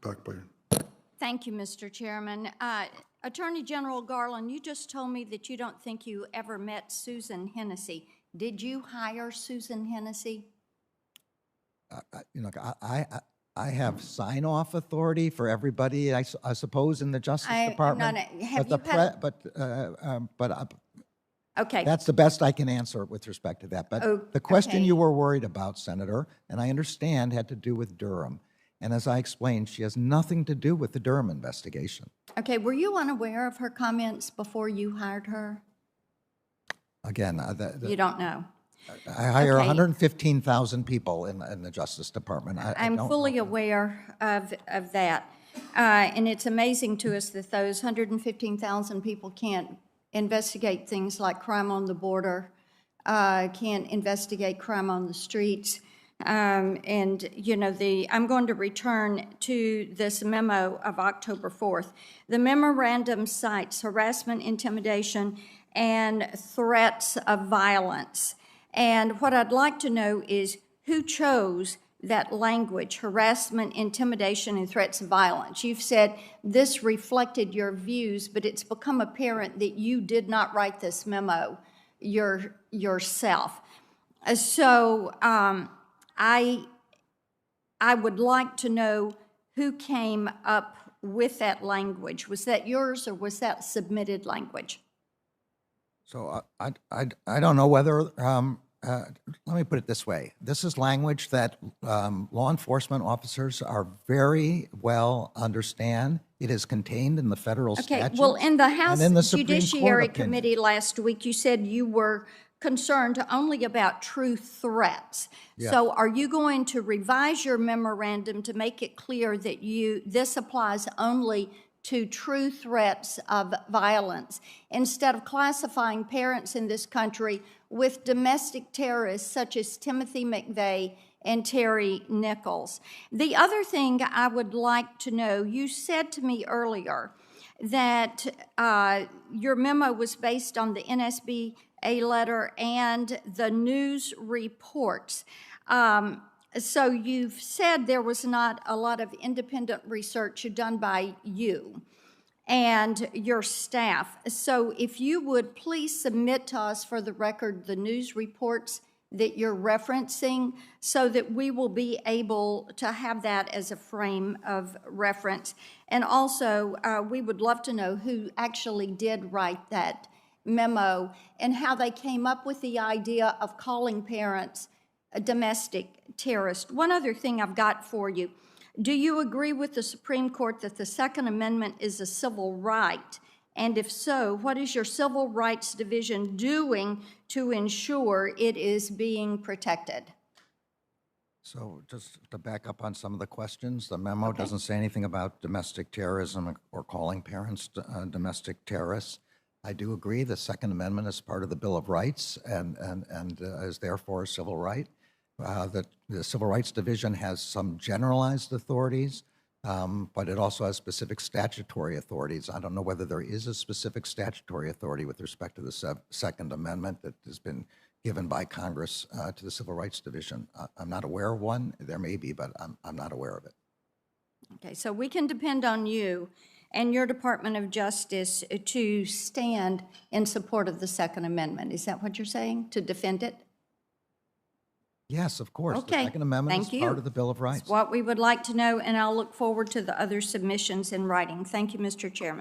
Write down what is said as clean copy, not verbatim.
Blackburn. Thank you, Mr. Chairman. Attorney General Garland, you just told me that you don't think you ever met Susan Hennessy. Did you hire Susan Hennessy? I have sign-off authority for everybody, I suppose, in the Justice Department. Okay. That's the best I can answer with respect to that. But the question you were worried about, Senator, and I understand, had to do with Durham. And as I explained, she has nothing to do with the Durham investigation. Okay, were you unaware of her comments before you hired her? Again, You don't know. I hire 115,000 people in the Justice Department. I'm fully aware of that. And it's amazing to us that those 115,000 people can't investigate things like crime on the border, can't investigate crime on the streets. And, you know, I'm going to return to this memo of October 4th. The memorandum cites harassment, intimidation, and threats of violence. And what I'd like to know is who chose that language, harassment, intimidation, and threats of violence. You've said this reflected your views, but it's become apparent that you did not write this memo yourself. So I would like to know who came up with that language. Was that yours or was that submitted language? So I don't know whether, let me put it this way. This is language that law enforcement officers are very well understand. It is contained in the federal statute. Well, in the House Supreme Judiciary Court Committee last week, you said you were concerned only about true threats. Yeah. So are you going to revise your memorandum to make it clear that this applies only to true threats of violence, instead of classifying parents in this country with domestic terrorists such as Timothy McVeigh and Terry Nichols? The other thing I would like to know, you said to me earlier that your memo was based on the NSBA letter and the news reports. So you've said there was not a lot of independent research done by you and your staff. So if you would please submit to us for the record the news reports that you're referencing so that we will be able to have that as a frame of reference. And also, we would love to know who actually did write that memo and how they came up with the idea of calling parents a domestic terrorist. One other thing I've got for you. Do you agree with the Supreme Court that the Second Amendment is a civil right? And if so, what is your Civil Rights Division doing to ensure it is being protected? So just to back up on some of the questions, the memo doesn't say anything about domestic terrorism or calling parents domestic terrorists. I do agree the Second Amendment is part of the Bill of Rights and is therefore a civil right. The Civil Rights Division has some generalized authorities, but it also has specific statutory authorities. I don't know whether there is a specific statutory authority with respect to the Second Amendment that has been given by Congress to the Civil Rights Division. I'm not aware of one. There may be, but I'm not aware of it. Okay, so we can depend on you and your Department of Justice to stand in support of the Second Amendment. Is that what you're saying, to defend it? Yes, of course. Okay. The Second Amendment is part of the Bill of Rights. That's what we would like to know, and I'll look forward to the other submissions in writing. Thank you, Mr. Chairman.